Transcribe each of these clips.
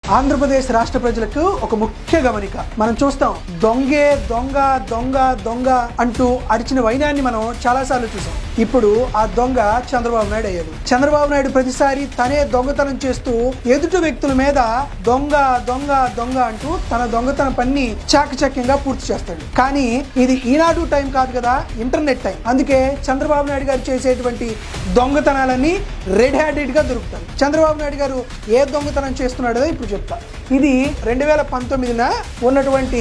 ఆంధ్రప్రదేశ్ రాష్ట్ర ప్రజలకు ఒక ముఖ్య గమనిక మనం చూస్తాం దొంగే దొంగ దొంగ దొంగ అంటూ అరిచిన వైనాన్ని మనం చాలాసార్లు చూసాం. ఇప్పుడు ఆ దొంగ చంద్రబాబు నాయుడు అయ్యాడు. చంద్రబాబు నాయుడు ప్రతిసారి తనే దొంగతనం చేస్తూ ఎదుటి వ్యక్తుల మీద దొంగ దొంగ దొంగ అంటూ తన దొంగతనం పని చాకచక్యంగా పూర్తి చేస్తాడు. కానీ ఇది ఈనాడు టైం కాదు కదా, ఇంటర్నెట్ టైం. అందుకే చంద్రబాబు నాయుడు గారు చేసేటువంటి దొంగతనాలన్నీ రెడ్ హ్యాండెడ్ గా దొరుకుతాయి. చంద్రబాబు నాయుడు గారు ఏ దొంగతనం చేస్తున్నాడో ఇప్పుడు చెప్తా. ఇది 2019 ఉన్నటువంటి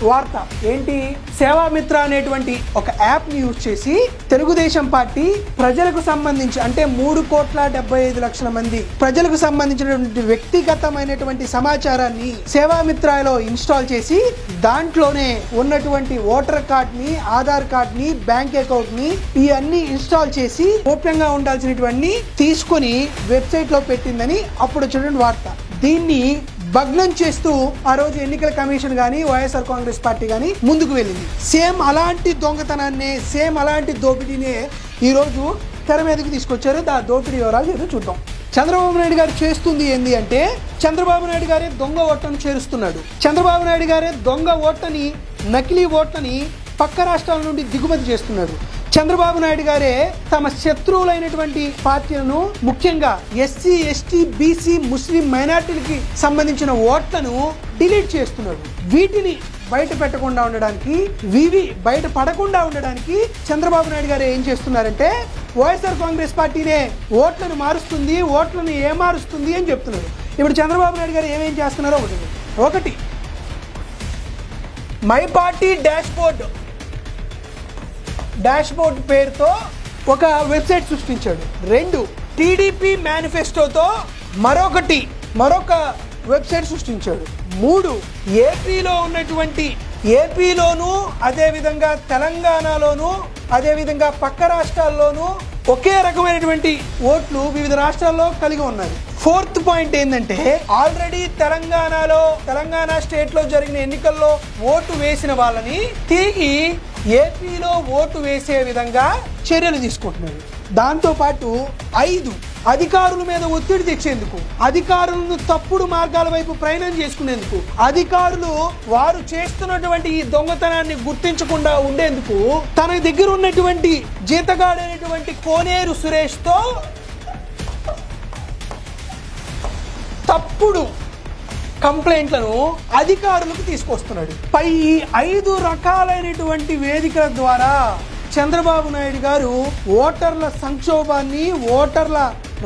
వార్త. ఏంటి? సేవామిత్ర అనేటువంటి ఒక యాప్ ని యూజ్ చేసి తెలుగుదేశం పార్టీ ప్రజలకు సంబంధించి అంటే 3,75,00,000 మంది ప్రజలకు సంబంధించినటువంటి వ్యక్తిగతమైనటువంటి సమాచారాన్ని సేవామిత్రలో ఇన్స్టాల్ చేసి దాంట్లోనే ఉన్నటువంటి ఓటర్ కార్డ్ ని, ఆధార్ కార్డ్ ని, బ్యాంక్ అకౌంట్ ని ఇవన్నీ ఇన్స్టాల్ చేసి గోప్యంగా ఉండాల్సినటువంటి తీసుకొని వెబ్సైట్ లో పెట్టిందని అప్పుడు వచ్చినటువంటి వార్త. దీన్ని భగ్నం చేస్తూ ఆ రోజు ఎన్నికల కమిషన్ కానీ వైఎస్ఆర్ కాంగ్రెస్ పార్టీ కానీ ముందుకు వెళ్ళింది. సేమ్ అలాంటి దొంగతనాన్ని, సేమ్ అలాంటి దోపిడీనే ఈరోజు తెర మీదకి తీసుకొచ్చారు. ఆ దోపిడీ వివరాలు ఏదో చూద్దాం. చంద్రబాబు నాయుడు గారు చేస్తుంది ఏంది అంటే, చంద్రబాబు నాయుడు గారే దొంగ ఓట్లను చేరుస్తున్నాడు. చంద్రబాబు నాయుడు గారే దొంగ ఓట్లని, నకిలీ ఓట్లని పక్క రాష్ట్రాల నుండి దిగుమతి చేస్తున్నాడు. చంద్రబాబు నాయుడు గారే తమ శత్రువులైనటువంటి పార్టీలను, ముఖ్యంగా ఎస్సీ, ఎస్టీ, బీసీ, ముస్లిం మైనార్టీలకి సంబంధించిన ఓట్లను డిలీట్ చేస్తున్నాడు. వీటిని బయట పెట్టకుండా ఉండడానికి, బయట పడకుండా ఉండడానికి చంద్రబాబు నాయుడు గారు ఏం చేస్తున్నారంటే, వైఎస్ఆర్ కాంగ్రెస్ పార్టీనే ఓట్లను మారుస్తుంది, ఓట్లను ఏమారుస్తుంది అని చెప్తున్నారు. ఇప్పుడు చంద్రబాబు నాయుడు గారు ఏమేం చేస్తున్నారో ఒకటి మై పార్టీ డాష్బోర్డ్ పేరుతో ఒక వెబ్సైట్ సృష్టించాడు. 2 టీడీపీ మేనిఫెస్టోతో మరొక వెబ్సైట్ సృష్టించాడు. 3 ఏపీలోను అదేవిధంగా తెలంగాణలోను అదేవిధంగా పక్క రాష్ట్రాల్లోనూ ఒకే రకమైనటువంటి ఓట్లు వివిధ రాష్ట్రాల్లో కలిగి ఉన్నాయి. 4th పాయింట్ ఏంటంటే, ఆల్రెడీ తెలంగాణ స్టేట్ లో జరిగిన ఎన్నికల్లో ఓటు వేసిన వాళ్ళని తిరిగి ఏపీలో ఓటు వేసే విధంగా చర్యలు తీసుకుంటున్నారు. దాంతో పాటు 5 అధికారుల మీద ఒత్తిడి తెచ్చేందుకు, అధికారులను తప్పుడు మార్గాల వైపు ప్రయాణం చేసుకునేందుకు, అధికారులు వారు చేస్తున్నటువంటి ఈ దొంగతనాన్ని గుర్తించకుండా ఉండేందుకు తన దగ్గర ఉన్నటువంటి జీతగాడైనటువంటి కోనేరు సురేష్ తో తప్పుడు కంప్లైంట్లను అధికారులకు తీసుకొస్తున్నాడు. పై 5 రకాలైనటువంటి వేదికల ద్వారా చంద్రబాబు నాయుడు గారు ఓటర్ల సంక్షోభాన్ని, ఓటర్ల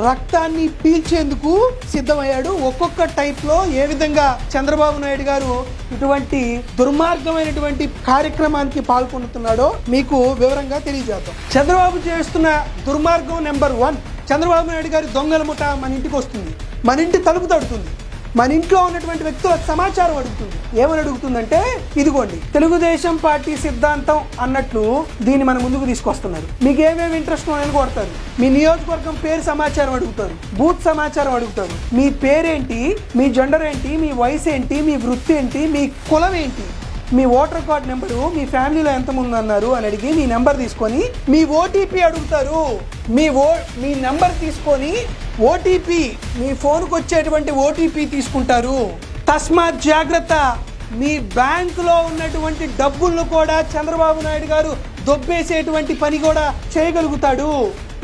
రక్తాన్ని పీల్చేందుకు సిద్ధమయ్యాడు. ఒక్కొక్క టైప్ లో ఏ విధంగా చంద్రబాబు నాయుడు గారు ఇటువంటి దుర్మార్గమైనటువంటి కార్యక్రమానికి పాల్గొంటున్నాడో మీకు వివరంగా తెలియజేద్దాం. చంద్రబాబు చేస్తున్న దుర్మార్గం నెంబర్ 1, చంద్రబాబు నాయుడు గారి దొంగల ముఠ మన ఇంటికి వస్తుంది, మన ఇంటి తలుపు తడుతుంది, మన ఇంట్లో ఉన్నటువంటి వ్యక్తుల సమాచారం అడుగుతుంది. ఏమని అడుగుతుందంటే, ఇదిగోండి తెలుగుదేశం పార్టీ సిద్ధాంతం అన్నట్లు దీన్ని మన ముందుకు తీసుకొస్తున్నారు, మీకు ఏమేమి ఇంట్రెస్ట్ అని కొడతారు, మీ నియోజకవర్గం పేరు సమాచారం అడుగుతారు, బూత్ సమాచారం అడుగుతారు, మీ పేరేంటి, మీ జెండర్ ఏంటి, మీ వయసు ఏంటి, మీ వృత్తి ఏంటి, మీ కులం ఏంటి, మీ ఓటర్ కార్డ్ నెంబరు, మీ ఫ్యామిలీలో ఎంతమంది అన్నారు అని అడిగి మీ నెంబర్ తీసుకొని మీ ఓటీపీ అడుగుతారు. మీ నెంబర్ తీసుకొని ఓటీపీ, మీ ఫోన్కి వచ్చేటువంటి ఓటీపీ తీసుకుంటారు. తస్మాత్ జాగ్రత్త, మీ బ్యాంకులో ఉన్నటువంటి డబ్బులను కూడా చంద్రబాబు నాయుడు గారు దొబ్బేసేటువంటి పని కూడా చేయగలుగుతాడు.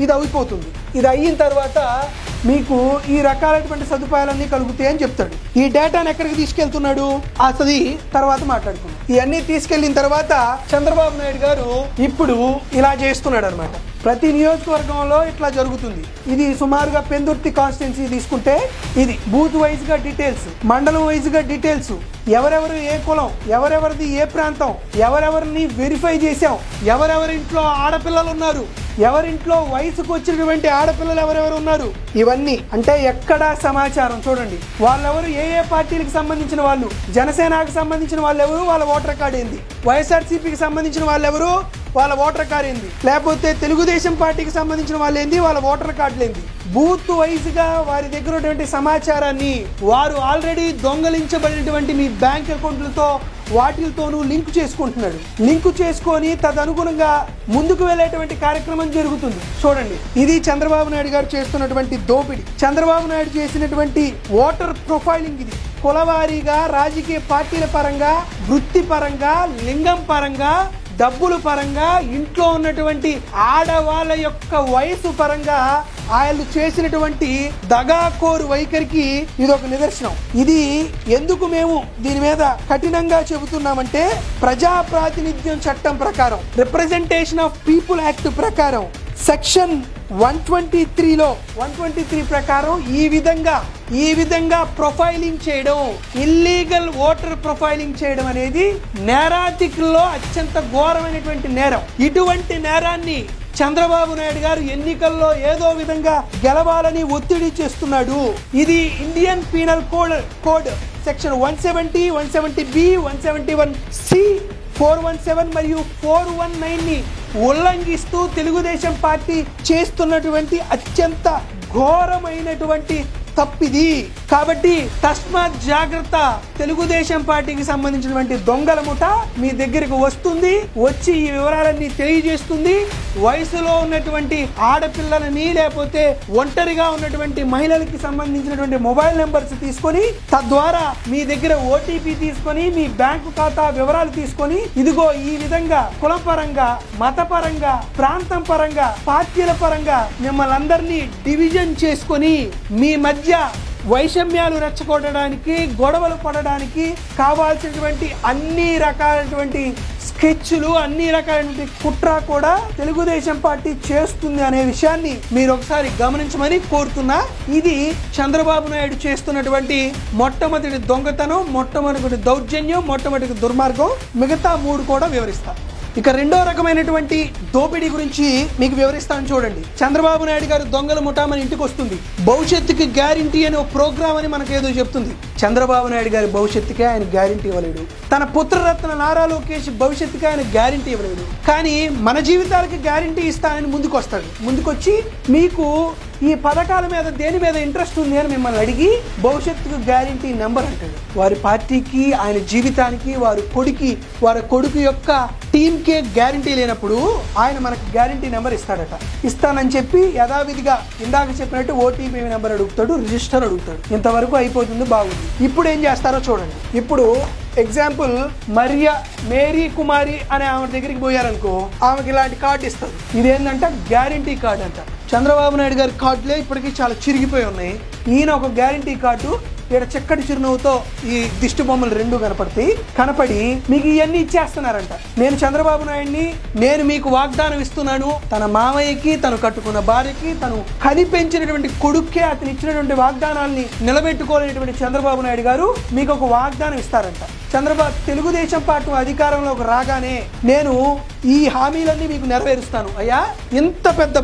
ఇది అయిపోతుంది. ఇది అయిన తర్వాత మీకు ఈ రకాలైనటువంటి సదుపాయాలన్నీ కలుగుతాయి అని చెప్తాడు. ఈ డేటాను ఎక్కడికి తీసుకెళ్తున్నాడు అసలు తర్వాత మాట్లాడుకున్నాం. ఇవన్నీ తీసుకెళ్లిన తర్వాత చంద్రబాబు నాయుడు గారు ఇప్పుడు ఇలా చేస్తున్నాడు అనమాట. ప్రతి నియోజకవర్గంలో ఇట్లా జరుగుతుంది. ఇది సుమారుగా పెందుర్తి కాన్స్టిట్యున్సీ తీసుకుంటే ఇది బూత్ వైజ్ గా డీటెయిల్స్, మండలం వైజ్ గా డీటెయిల్స్, ఎవరెవరు ఏ కులం, ఎవరెవరిది ఏ ప్రాంతం, ఎవరెవరిని వెరిఫై చేశాం, ఎవరెవరింట్లో ఆడపిల్లలు ఉన్నారు, ఎవరింట్లో వయసుకు వచ్చినటువంటి ఆడపిల్లలు ఎవరెవరు ఉన్నారు, ఇవన్నీ అంటే ఎక్కడా సమాచారం. చూడండి, వాళ్ళెవరు, ఏ పార్టీలకు సంబంధించిన వాళ్ళు, జనసేనకు సంబంధించిన వాళ్ళు ఎవరు, వాళ్ళ ఓటర్ కార్డు ఏంది, వైఎస్ఆర్సీపీకి సంబంధించిన వాళ్ళు ఎవరు, వాళ్ళ ఓటర్ కార్డు ఏంది, లేకపోతే తెలుగుదేశం పార్టీకి సంబంధించిన వాళ్ళు ఏంది, వాళ్ళ ఓటర్ కార్డులు ఏంది, బూత్ వైజ్ గా వారి దగ్గర ఉన్నటువంటి సమాచారాన్ని, వారు ఆల్రెడీ దొంగలించబడినటువంటి మీ బ్యాంక్ అకౌంట్లతో వాటితోనూ లింక్ చేసుకుంటున్నాడు. లింక్ చేసుకొని తదనుగుణంగా ముందుకు వెళ్ళేటువంటి కార్యక్రమం జరుగుతుంది. చూడండి, ఇది చంద్రబాబు నాయుడు గారు చేస్తున్నటువంటి దోపిడీ. చంద్రబాబు నాయుడు చేసినటువంటి ఓటర్ ప్రొఫైలింగ్ ఇది. కులవారీగా, రాజకీయ పార్టీల పరంగా, వృత్తి పరంగా, లింగం పరంగా, డబ్బుల పరంగా, ఇంట్లో ఉన్నటువంటి ఆడవాళ్ళ యొక్క వయసు పరంగా ఆయన చేసినటువంటి దగాకోరు వైఖరికి ఇది ఒక నిదర్శనం. ఇది ఎందుకు మేము దీని మీద కఠినంగా చెబుతున్నామంటే, ప్రజా ప్రాతినిధ్యం చట్టం ప్రకారం, రిప్రజెంటేషన్ ఆఫ్ పీపుల్ యాక్ట్ ప్రకారం, సెక్షన్ 123లో 123 ప్రకారం ఈ విధంగా ప్రొఫైలింగ్ చేయడం, ఇల్లీగల్ ఓటర్ ప్రొఫైలింగ్ చేయడం అనేది నేరాధికుల్లో అత్యంత ఘోరమైనటువంటి నేరం. ఇటువంటి నేరాన్ని చంద్రబాబు నాయుడు గారు ఎన్నికల్లో ఏదో విధంగా గెలవాలని ఒత్తిడి చేస్తున్నాడు. ఇది Indian penal code section 170, 170B, 171C, 417 మరియు 419ని ఉల్లంఘిస్తూ తెలుగుదేశం పార్టీ చేస్తున్నటువంటి అత్యంత ఘోరమైనటువంటి తప్పిది. కాబట్టి తస్మాత్ జాగ్రత్త. తెలుగుదేశం పార్టీకి సంబంధించినటువంటి దొంగల ముఠ మీ దగ్గరకు వస్తుంది, వచ్చి ఈ వివరాలన్నీ తెలియజేస్తుంది. వయసులో ఉన్నటువంటి ఆడపిల్లలని, లేకపోతే ఒంటరిగా ఉన్నటువంటి మహిళలకి సంబంధించినటువంటి మొబైల్ నెంబర్స్ తీసుకొని, తద్వారా మీ దగ్గర ఓటీపీ తీసుకొని, మీ బ్యాంకు ఖాతా వివరాలు తీసుకొని, ఇదిగో ఈ విధంగా కులపరంగా, మతపరంగా, ప్రాంతం పరంగా, పార్టీల పరంగా మిమ్మల్ని అందరినీ డివిజన్ చేసుకొని మీ మధ్య వైషమ్యాలు రెచ్చగొట్టడానికి, గొడవలు పడడానికి కావాల్సినటువంటి అన్ని రకాలైనటువంటి స్కెచ్లు, అన్ని రకాలైన కుట్ర కూడా తెలుగుదేశం పార్టీ చేస్తుంది అనే విషయాన్ని మీరు ఒకసారి గమనించమని కోరుతున్నా. ఇది చంద్రబాబు నాయుడు చేస్తున్నటువంటి మొట్టమొదటి దొంగతనం, మొట్టమొదటి దౌర్జన్యం, మొట్టమొదటి దుర్మార్గం. మిగతా 3 కూడా వివరిస్తా. ఇక రెండో రకమైనటువంటి దోపిడీ గురించి మీకు వివరిస్తాను. చూడండి, చంద్రబాబు నాయుడు గారు దొంగల ముఠా మన ఇంటికి వస్తుంది. భవిష్యత్తుకి గ్యారంటీ అనే ఒక ప్రోగ్రామ్ అని మనకు ఏదో చెప్తుంది. చంద్రబాబు నాయుడు గారి భవిష్యత్తుకే ఆయన గ్యారంటీ ఇవ్వలేడు. తన పుత్రరత్న నారా లోకేష్ భవిష్యత్తుకే ఆయన గ్యారంటీ ఇవ్వలేడు. కానీ మన జీవితాలకి గ్యారంటీ ఇస్తానని ముందుకొస్తాడు. ముందుకొచ్చి మీకు ఈ పథకాల మీద దేని మీద ఇంట్రెస్ట్ ఉంది అని మిమ్మల్ని అడిగి భవిష్యత్తుకు గ్యారంటీ నెంబర్ అంటాడు. వారి పార్టీకి, ఆయన జీవితానికి, వారి కొడుకు యొక్క టీంకే గ్యారంటీ లేనప్పుడు ఆయన మనకు గ్యారంటీ నెంబర్ ఇస్తాడట. ఇస్తానని చెప్పి యథావిధిగా ఇందాక చెప్పినట్టు ఓటీపీ నెంబర్ అడుగుతాడు, రిజిస్టర్ అడుగుతాడు. ఇంతవరకు అయిపోతుంది, బాగుంది. ఇప్పుడు ఏం చేస్తారో చూడండి. ఇప్పుడు ఎగ్జాంపుల్ మేరీ కుమారి అనే ఆమె దగ్గరికి పోయారనుకో, ఆమెకి ఇలాంటి కార్డు ఇస్తారు. ఇదేంటంటే గ్యారంటీ కార్డు అంట. చంద్రబాబు నాయుడు గారి కార్డులే ఇప్పటికీ చాలా చిరిగిపోయి ఉన్నాయి. ఈయన ఒక గ్యారంటీ కార్డు, ఇక్కడ చక్కటి చిరునవ్వుతో ఈ దిష్టి బొమ్మలు 2 కనపడి మీకు ఇవన్నీ ఇచ్చేస్తున్నారంట. నేను చంద్రబాబు నాయుడిని, నేను మీకు వాగ్దానం ఇస్తున్నాను. తన మామయ్యకి, తను కట్టుకున్న భార్యకి, తను కనిపెంచినటువంటి కొడుక్కే అతను ఇచ్చినటువంటి వాగ్దానాల్ని నిలబెట్టుకోలేనటువంటి చంద్రబాబు నాయుడు గారు మీకు ఒక వాగ్దానం ఇస్తారంట. తెలుగుదేశం పార్టీ అధికారంలోకి రాగానే నేను ఈ హామీలన్నీ మీకు నెరవేరుస్తాను. అయ్యా, ఇంత పెద్ద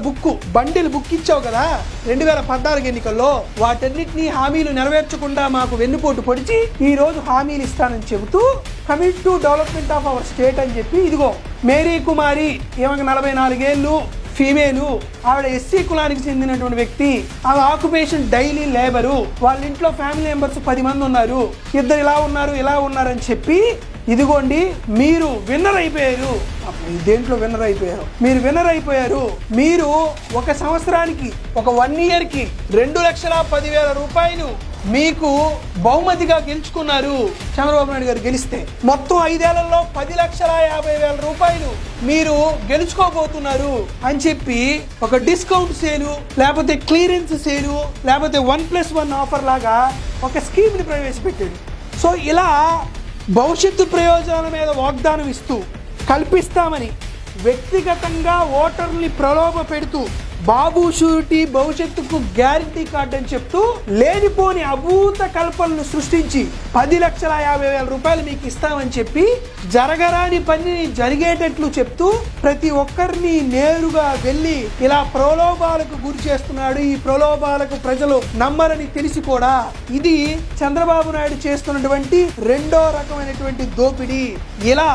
బండిల్ బుక్ ఇచ్చావు కదా 2014 ఎన్నికల్లో, వాటన్నిటినీ హామీలు నెరవేర్చకుండా మాకు వెన్నుపోటు పొడిచి ఈ రోజు హామీలు ఇస్తానని చెబుతూ commit to development of our state అని చెప్పి, ఇదిగో మేరీ కుమారి, ఈమెకు 44 ఏళ్ళు, ఫీమేలు, ఆవిడ ఎస్సీ కులానికి చెందినటువంటి వ్యక్తి, ఆమె ఆక్యుపేషన్ డైలీ లేబరు, వాళ్ళ ఇంట్లో ఫ్యామిలీ మెంబర్స్ 10 మంది ఉన్నారు, ఇద్దరు ఇలా ఉన్నారని చెప్పి, ఇదిగోండి మీరు విన్నర్ అయిపోయారు. దేంట్లో విన్నర్ అయిపోయారు? మీరు విన్నర్ అయిపోయారు. మీరు ఒక సంవత్సరానికి, ఒక 1 ఇయర్కి 2,10,000 రూపాయలు మీకు బహుమతిగా గెలుచుకున్నారు. చంద్రబాబు నాయుడు గారు గెలిస్తే మొత్తం 5 ఏళ్లలో 10,50,000 రూపాయలు మీరు గెలుచుకోబోతున్నారు అని చెప్పి ఒక డిస్కౌంట్ సేలు, లేకపోతే క్లియరెన్స్ సేలు, లేకపోతే 1+1 ఆఫర్ లాగా ఒక స్కీమ్ని ప్రవేశపెట్టాడు. సో ఇలా భవిష్యత్తు ప్రయోజనాల మీద వాగ్దానం ఇస్తూ, కల్పిస్తామని వ్యక్తిగతంగా ఓటర్ని ప్రలోభ పెడుతూ, బాబు షూరిటీ భవిష్యత్తుకు గ్యారంటీ కార్డు అని చెప్తూ లేనిపోని అభూత కల్పనలు సృష్టించి 10,50,000 రూపాయలు మీకు ఇస్తామని చెప్పి జరగరాని పనిని జరిగేటట్లు చెప్తూ ప్రతి ఒక్కరిని నేరుగా వెళ్ళి ఇలా ప్రలోభాలకు గురి చేస్తున్నాడు. ఈ ప్రలోభాలకు ప్రజలు నమ్మరని తెలిసి కూడా ఇది చంద్రబాబు నాయుడు చేస్తున్నటువంటి రెండో రకమైనటువంటి దోపిడీ. ఇలా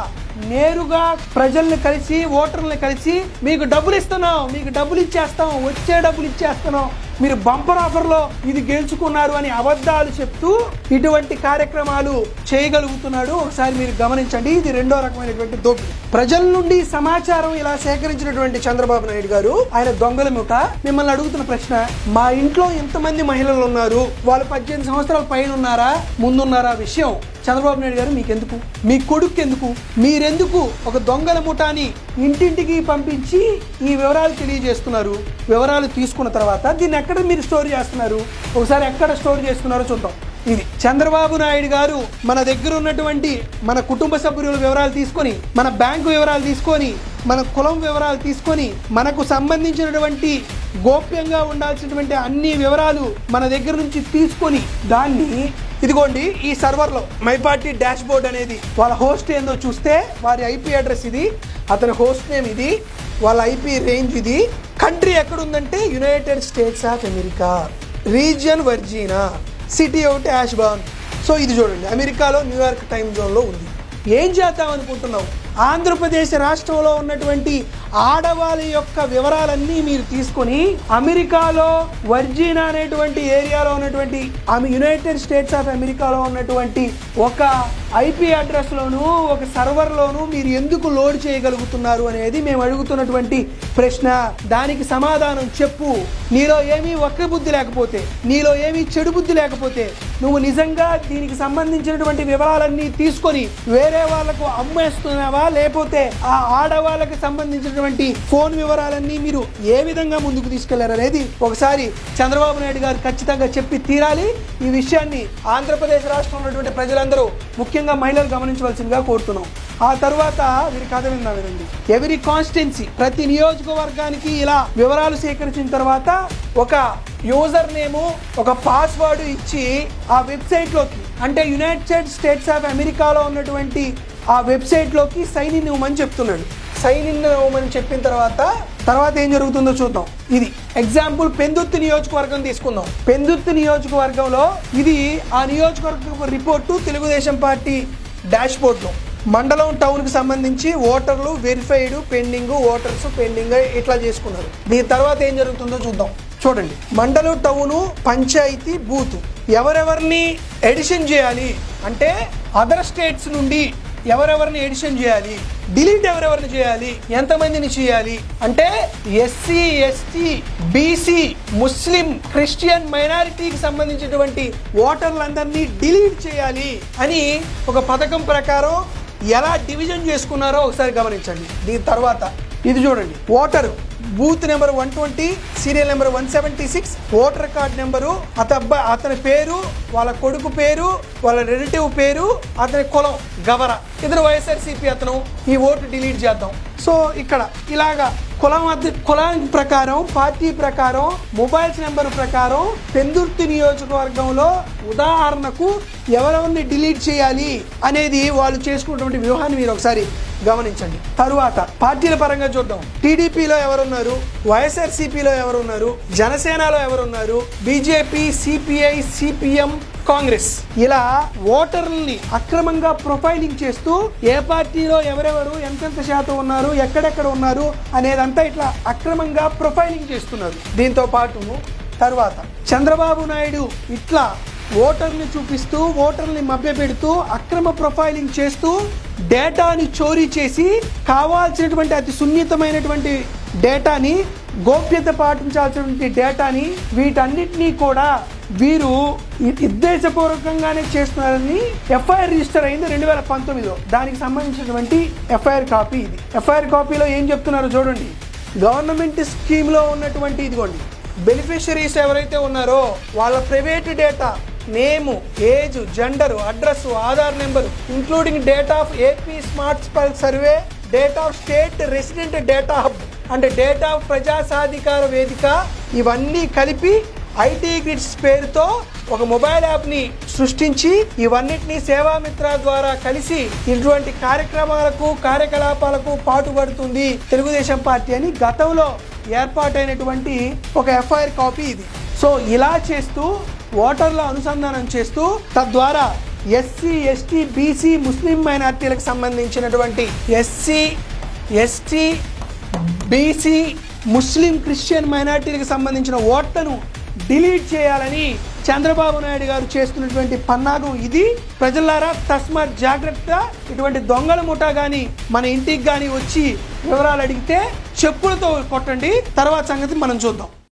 నేరుగా ప్రజల్ని కలిసి, ఓటర్లని కలిసి మీకు డబ్బులు ఇస్తున్నాం, మీకు డబ్బులు ఇచ్చేస్తాం, వచ్చే డబ్బులు ఇచ్చేస్తున్నాం మీరు బంపర్ ఆఫర్లో ఇది గెలుచుకున్నారు అని అబద్ధాలు చెప్తూ ఇటువంటి కార్యక్రమాలు చేయగలుగుతున్నాడు. ఒకసారి మీరు గమనించండి. ఇది రెండో రకమైనటువంటి దోపిడీ. ప్రజల నుండి సమాచారం ఇలా సేకరించినటువంటి చంద్రబాబు నాయుడు గారు ఆయన దొంగల ముఠ మిమ్మల్ని అడుగుతున్న ప్రశ్న, మా ఇంట్లో ఎంతమంది మహిళలు ఉన్నారు, వాళ్ళు 18 సంవత్సరాల పైన ఉన్నారా ముందున్నారా విషయం చంద్రబాబు నాయుడు గారు మీకెందుకు, మీ కొడుకు ఎందుకు, మీరెందుకు ఒక దొంగల ముఠాని ఇంటింటికి పంపించి ఈ వివరాలు తెలియజేస్తున్నారు? వివరాలు తీసుకున్న తర్వాత దీన్ని ఎక్కడ మీరు స్టోర్ చేస్తున్నారు? ఒకసారి ఎక్కడ స్టోర్ చేస్తున్నారో చూద్దాం. ఇది చంద్రబాబు నాయుడు గారు మన దగ్గర ఉన్నటువంటి మన కుటుంబ సభ్యుల వివరాలు తీసుకొని, మన బ్యాంకు వివరాలు తీసుకొని, మన కులం వివరాలు తీసుకొని, మనకు సంబంధించినటువంటి గోప్యంగా ఉండాల్సినటువంటి అన్ని వివరాలు మన దగ్గర నుంచి తీసుకొని దాన్ని ఇదిగోండి ఈ సర్వర్లో మై పార్టీ డాష్ బోర్డ్ అనేది వాళ్ళ హోస్ట్ ఏందో చూస్తే వారి ఐపీ అడ్రస్ ఇది, అతని హోస్ట్ నేమ్ ఇది, వాళ్ళ ఐపీ రేంజ్ ఇది, కంట్రీ ఎక్కడుందంటే United States of America, region Virginia, city ఒకటి యాష్బార్న్. సో ఇది చూడండి అమెరికాలో న్యూయార్క్ టైం జోన్లో ఉంది. ఏం చేద్దాం అనుకుంటున్నావు? ఆంధ్రప్రదేశ్ రాష్ట్రంలో ఉన్నటువంటి ఆడవాళ్ళ యొక్క వివరాలన్నీ మీరు తీసుకొని అమెరికాలో వర్జీనా అనేటువంటి ఏరియాలో ఉన్నటువంటి యునైటెడ్ స్టేట్స్ ఆఫ్ అమెరికాలో ఉన్నటువంటి ఒక ఐపీ అడ్రస్లోను ఒక సర్వర్లోను మీరు ఎందుకు లోడ్ చేయగలుగుతున్నారు అనేది మేము అడుగుతున్నటువంటి ప్రశ్న. దానికి సమాధానం చెప్పు. నీలో ఏమీ వక్ర బుద్ధి లేకపోతే, నీలో ఏమీ చెడు బుద్ధి లేకపోతే, నువ్వు నిజంగా దీనికి సంబంధించినటువంటి వివరాలన్నీ తీసుకొని వేరే వాళ్లకు అమ్మేస్తున్నావా, లేకపోతే ఆ ఆడవాళ్ళకి సంబంధించినటువంటి ఫోన్ వివరాలన్నీ మీరు ఏ విధంగా ముందుకు తీసుకెళ్లారనేది ఒకసారి చంద్రబాబు నాయుడు గారు ఖచ్చితంగా చెప్పి తీరాలి. ఈ విషయాన్ని ఆంధ్రప్రదేశ్ రాష్ట్రంలో ఉన్నటువంటి ప్రజలందరూ ముఖ్యంగా మహిళలు గమనించవలసిందిగా కోరుతున్నాం. ఆ తర్వాత వీరి కథ విందామేనండి. ఎవరి కాన్స్టిట్యున్సీ ప్రతి నియోజకవర్గానికి ఇలా వివరాలు సేకరించిన తర్వాత ఒక యూజర్ నేము ఒక పాస్వర్డ్ ఇచ్చి ఆ వెబ్సైట్లోకి అంటే యునైటెడ్ స్టేట్స్ ఆఫ్ అమెరికాలో ఉన్నటువంటి ఆ వెబ్సైట్లోకి సైన్ ఇన్ ఇవ్వమని చెప్తున్నాడు. సైన్ ఇన్ ఇవ్వమని చెప్పిన తర్వాత ఏం జరుగుతుందో చూద్దాం. ఇది ఎగ్జాంపుల్ పెందుర్తి నియోజకవర్గం తీసుకుందాం. పెందుర్తి నియోజకవర్గంలో ఇది ఆ నియోజకవర్గ రిపోర్టు తెలుగుదేశం పార్టీ డాష్ బోర్డ్లో మండలం టౌన్కి సంబంధించి ఓటర్లు వెరిఫైడ్ పెండింగ్, ఓటర్స్ పెండింగ్ ఇట్లా చేసుకున్నారు. దీని తర్వాత ఏం జరుగుతుందో చూద్దాం. చూడండి మండలం టౌను పంచాయతీ బూత్ ఎవరెవరిని ఎడిషన్ చేయాలి అంటే అదర్ స్టేట్స్ నుండి ఎవరెవరిని ఎడిషన్ చేయాలి, డిలీట్ ఎవరెవరిని చేయాలి, ఎంతమందిని చేయాలి అంటే ఎస్సీ ఎస్టీ బీసీ ముస్లిం క్రిస్టియన్ మైనారిటీకి సంబంధించినటువంటి ఓటర్లందరినీ డిలీట్ చేయాలి అని ఒక పథకం ప్రకారం ఎలా డివిజన్ చేసుకున్నారో ఒకసారి గమనించండి. దీని తర్వాత ఇది చూడండి voter booth number 120 serial number 176 voter card number అతని పేరు వాళ్ళ కొడుకు పేరు వాళ్ళ రిలేటివ్ పేరు అతని కులం గవర ఇతను వైఎస్ఆర్సీపీ అతను ఈ ఓటు డిలీట్ చేద్దాం. సో ఇక్కడ ఇలాగా కులం ప్రకారం పార్టీ ప్రకారం మొబైల్స్ నెంబర్ ప్రకారం పెందుర్తి నియోజకవర్గంలో ఉదాహరణకు ఎవరెవరిని డిలీట్ చేయాలి అనేది వాళ్ళు చేసుకున్నటువంటి వ్యూహాన్ని మీరు ఒకసారి గమనించండి. తరువాత పార్టీల పరంగా చూద్దాం. టీడీపీలో ఎవరున్నారు, వైఎస్ఆర్సీపీలో ఎవరున్నారు, జనసేనలో ఎవరున్నారు, బీజేపీ, సిపిఐ, సిపిఎం, కాంగ్రెస్ ఇలా ఓటర్లని అక్రమంగా ప్రొఫైలింగ్ చేస్తూ ఏ పార్టీలో ఎవరెవరు ఎంతెంత శాతం ఉన్నారు, ఎక్కడెక్కడ ఉన్నారు అనేదంతా ఇట్లా అక్రమంగా ప్రొఫైలింగ్ చేస్తున్నారు. దీంతో పాటు తర్వాత చంద్రబాబు నాయుడు ఇట్లా ఓటర్ని చూపిస్తూ ఓటర్ని మభ్యపెడుతూ అక్రమ ప్రొఫైలింగ్ చేస్తూ డేటాని చోరీ చేసి కావాల్సినటువంటి అతి సున్నితమైనటువంటి డేటాని గోప్యత పాటించాల్సినటువంటి డేటాని వీటన్నిటినీ కూడా వీరు ఉద్దేశపూర్వకంగానే చేస్తున్నారని ఎఫ్ఐఆర్ రిజిస్టర్ అయింది 2019లో. దానికి సంబంధించినటువంటి ఎఫ్ఐఆర్ కాపీ ఇది. ఎఫ్ఐఆర్ కాపీలో ఏం చెప్తున్నారో చూడండి. గవర్నమెంట్ స్కీమ్లో ఉన్నటువంటి ఇదిగోండి బెనిఫిషరీస్ ఎవరైతే ఉన్నారో వాళ్ళ private data name, age, gender, address, Aadhaar number including date of AP smart survey, date of state resident data hub అంటే డేట్ ఆఫ్ ప్రజా సాధికార వేదిక ఇవన్నీ కలిపి ఐటీ గ్రిడ్స్ పేరుతో ఒక మొబైల్ యాప్ని సృష్టించి ఇవన్నిటినీ సేవామిత్ర ద్వారా కలిసి ఇటువంటి కార్యకలాపాలకు పాటుపడుతుంది తెలుగుదేశం పార్టీ అని గతంలో ఏర్పాటైనటువంటి ఒక ఎఫ్ఐఆర్ కాపీ ఇది. సో ఇలా చేస్తూ ఓటర్ల అనుసంధానం చేస్తూ తద్వారా ఎస్సీ ఎస్టీ బీసీ ముస్లిం మైనార్టీలకు సంబంధించినటువంటి ఎస్సీ ఎస్టీ బీసీ ముస్లిం క్రిస్టియన్ మైనార్టీలకు సంబంధించిన ఓట్లను డిలీట్ చేయాలని చంద్రబాబు నాయుడు గారు చేస్తున్నటువంటి పన్నాగం ఇది. ప్రజలారా తస్మాత్ జాగ్రత్త. ఇటువంటి దొంగల ముఠా గాని మన ఇంటికి గాని వచ్చి వివరాలు అడిగితే చెప్పులతో కొట్టండి. తర్వాత సంగతి మనం చూద్దాం.